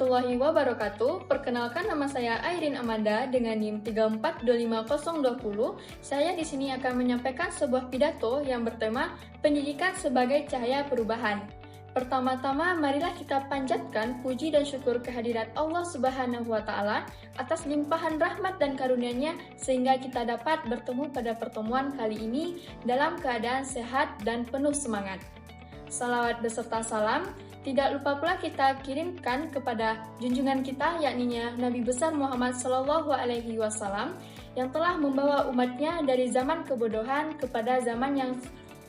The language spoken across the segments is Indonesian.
warahmatullahi wabarakatuh. Perkenalkan, nama saya Airin Amanda dengan NIM 3425020. Saya di sini akan menyampaikan sebuah pidato yang bertema pendidikan sebagai cahaya perubahan. Pertama-tama, marilah kita panjatkan puji dan syukur kehadirat Allah Subhanahu wa Ta'ala atas limpahan rahmat dan karunia-Nya sehingga kita dapat bertemu pada pertemuan kali ini dalam keadaan sehat dan penuh semangat. Salawat beserta salam tidak lupa pula kita kirimkan kepada junjungan kita, yakni Nabi besar Muhammad SAW yang telah membawa umatnya dari zaman kebodohan kepada zaman yang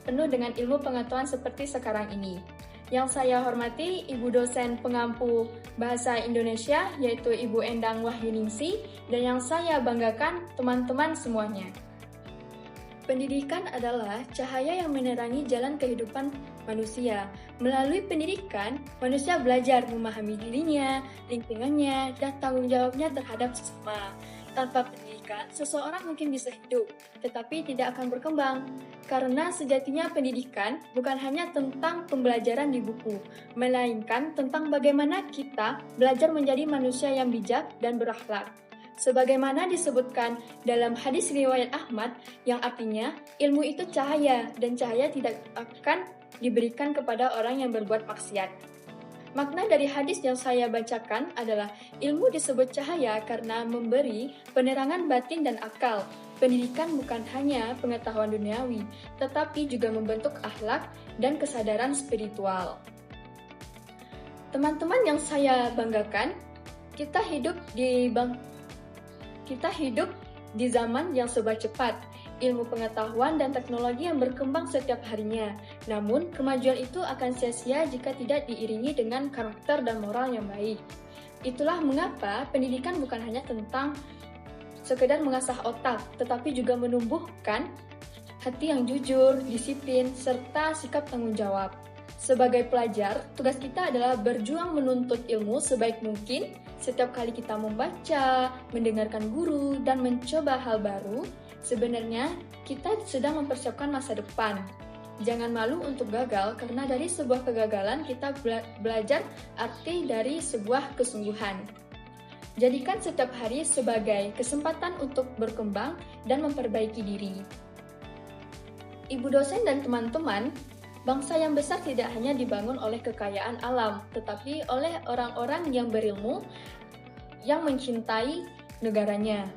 penuh dengan ilmu pengetahuan seperti sekarang ini. Yang saya hormati Ibu dosen pengampu Bahasa Indonesia, yaitu Ibu Endang Wahyuningsi, dan yang saya banggakan teman-teman semuanya. Pendidikan adalah cahaya yang menerangi jalan kehidupan manusia. Melalui pendidikan, manusia belajar memahami dirinya, lingkungannya, dan tanggung jawabnya terhadap sesama. Tanpa pendidikan, seseorang mungkin bisa hidup, tetapi tidak akan berkembang. Karena sejatinya pendidikan bukan hanya tentang pembelajaran di buku, melainkan tentang bagaimana kita belajar menjadi manusia yang bijak dan berakhlak. Sebagaimana disebutkan dalam hadis riwayat Ahmad, yang artinya ilmu itu cahaya dan cahaya tidak akan diberikan kepada orang yang berbuat maksiat. Makna dari hadis yang saya bacakan adalah ilmu disebut cahaya karena memberi penerangan batin dan akal. Pendidikan bukan hanya pengetahuan duniawi, tetapi juga membentuk akhlak dan kesadaran spiritual. Teman-teman yang saya banggakan, kita hidup di zaman yang serba cepat, ilmu pengetahuan dan teknologi yang berkembang setiap harinya. Namun, kemajuan itu akan sia-sia jika tidak diiringi dengan karakter dan moral yang baik. Itulah mengapa pendidikan bukan hanya tentang sekedar mengasah otak, tetapi juga menumbuhkan hati yang jujur, disiplin, serta sikap tanggung jawab. Sebagai pelajar, tugas kita adalah berjuang menuntut ilmu sebaik mungkin. Setiap kali kita membaca, mendengarkan guru, dan mencoba hal baru, sebenarnya kita sedang mempersiapkan masa depan. Jangan malu untuk gagal, karena dari sebuah kegagalan kita belajar arti dari sebuah kesungguhan. Jadikan setiap hari sebagai kesempatan untuk berkembang dan memperbaiki diri. Ibu dosen dan teman-teman, bangsa yang besar tidak hanya dibangun oleh kekayaan alam, tetapi oleh orang-orang yang berilmu, yang mencintai negaranya.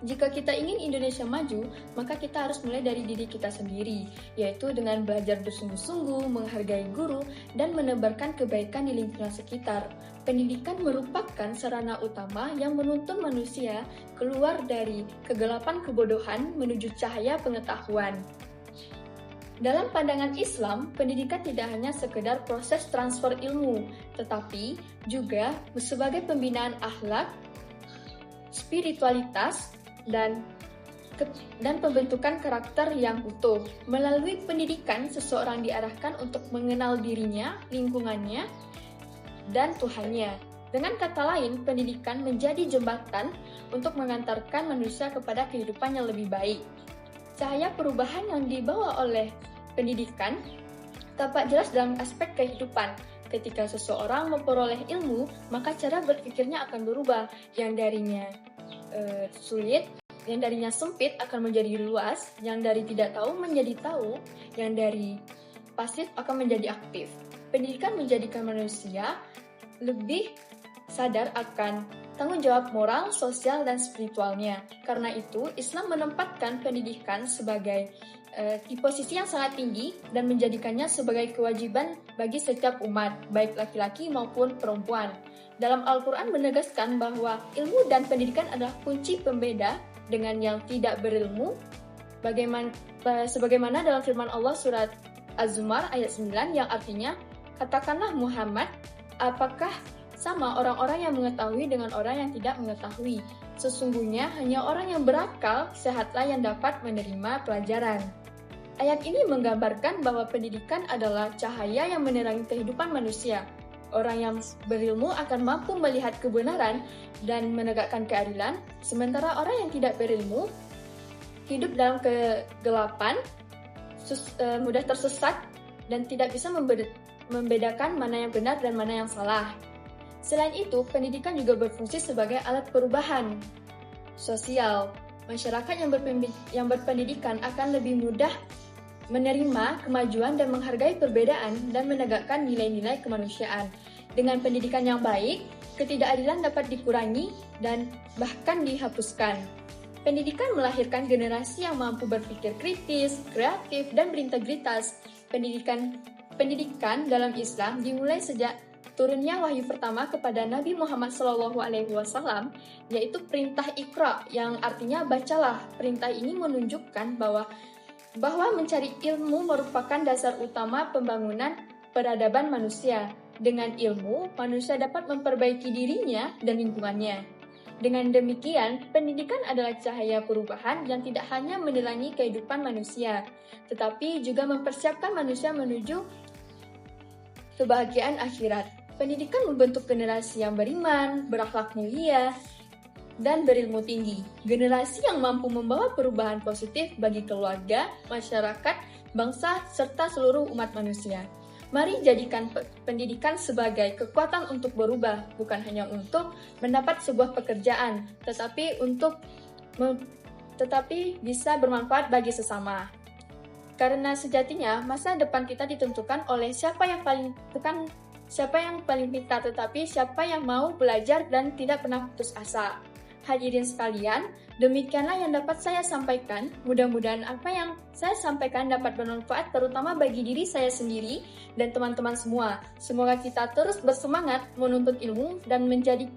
Jika kita ingin Indonesia maju, maka kita harus mulai dari diri kita sendiri, yaitu dengan belajar bersungguh-sungguh, menghargai guru, dan menebarkan kebaikan di lingkungan sekitar. Pendidikan merupakan sarana utama yang menuntun manusia keluar dari kegelapan kebodohan menuju cahaya pengetahuan. Dalam pandangan Islam, pendidikan tidak hanya sekedar proses transfer ilmu, tetapi juga sebagai pembinaan akhlak, spiritualitas, dan pembentukan karakter yang utuh. Melalui pendidikan, seseorang diarahkan untuk mengenal dirinya, lingkungannya, dan Tuhannya. Dengan kata lain, pendidikan menjadi jembatan untuk mengantarkan manusia kepada kehidupan yang lebih baik. Cahaya perubahan yang dibawa oleh pendidikan tampak jelas dalam aspek kehidupan. Ketika seseorang memperoleh ilmu, maka cara berpikirnya akan berubah. Yang darinya sulit, yang darinya sempit akan menjadi luas, yang dari tidak tahu menjadi tahu, yang dari pasif akan menjadi aktif. Pendidikan menjadikan manusia lebih sadar akan tanggung jawab moral, sosial, dan spiritualnya. Karena itu, Islam menempatkan pendidikan sebagai di posisi yang sangat tinggi dan menjadikannya sebagai kewajiban bagi setiap umat, baik laki-laki maupun perempuan. Dalam Al-Quran menegaskan bahwa ilmu dan pendidikan adalah kunci pembeda dengan yang tidak berilmu, sebagaimana dalam firman Allah surat Az-Zumar ayat 9 yang artinya, katakanlah Muhammad, apakah sama orang-orang yang mengetahui dengan orang yang tidak mengetahui? Sesungguhnya hanya orang yang berakal sehatlah yang dapat menerima pelajaran. Ayat ini menggambarkan bahwa pendidikan adalah cahaya yang menerangi kehidupan manusia. Orang yang berilmu akan mampu melihat kebenaran dan menegakkan keadilan, sementara orang yang tidak berilmu hidup dalam kegelapan, mudah tersesat, dan tidak bisa membedakan mana yang benar dan mana yang salah. Selain itu, pendidikan juga berfungsi sebagai alat perubahan sosial. Masyarakat yang berpendidikan akan lebih mudah menerima kemajuan dan menghargai perbedaan dan menegakkan nilai-nilai kemanusiaan. Dengan pendidikan yang baik, ketidakadilan dapat dikurangi dan bahkan dihapuskan. Pendidikan melahirkan generasi yang mampu berpikir kritis, kreatif, dan berintegritas. Pendidikan dalam Islam dimulai sejak turunnya wahyu pertama kepada Nabi Muhammad SAW, yaitu perintah Iqra, yang artinya bacalah. Perintah ini menunjukkan bahwa mencari ilmu merupakan dasar utama pembangunan peradaban manusia. Dengan ilmu, manusia dapat memperbaiki dirinya dan lingkungannya. Dengan demikian, pendidikan adalah cahaya perubahan yang tidak hanya menerangi kehidupan manusia, tetapi juga mempersiapkan manusia menuju kebahagiaan akhirat. Pendidikan membentuk generasi yang beriman, berakhlak mulia, dan berilmu tinggi. Generasi yang mampu membawa perubahan positif bagi keluarga, masyarakat, bangsa, serta seluruh umat manusia. Mari jadikan pendidikan sebagai kekuatan untuk berubah, bukan hanya untuk mendapat sebuah pekerjaan, tetapi bisa bermanfaat bagi sesama. Karena sejatinya masa depan kita ditentukan oleh siapa yang paling pintar, tetapi siapa yang mau belajar dan tidak pernah putus asa. Hadirin sekalian, demikianlah yang dapat saya sampaikan. Mudah-mudahan apa yang saya sampaikan dapat bermanfaat terutama bagi diri saya sendiri dan teman-teman semua. Semoga kita terus bersemangat menuntut ilmu dan menjadi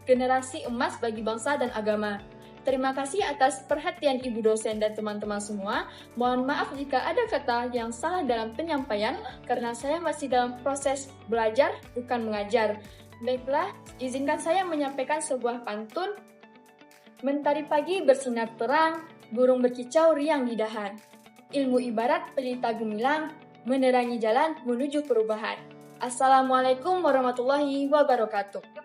generasi emas bagi bangsa dan agama. Terima kasih atas perhatian Ibu dosen dan teman-teman semua. Mohon maaf jika ada kata yang salah dalam penyampaian karena saya masih dalam proses belajar, bukan mengajar. Baiklah, izinkan saya menyampaikan sebuah pantun. Mentari pagi bersinar terang, burung berkicau riang di dahan. Ilmu ibarat pelita gemilang, menerangi jalan menuju perubahan. Assalamualaikum warahmatullahi wabarakatuh.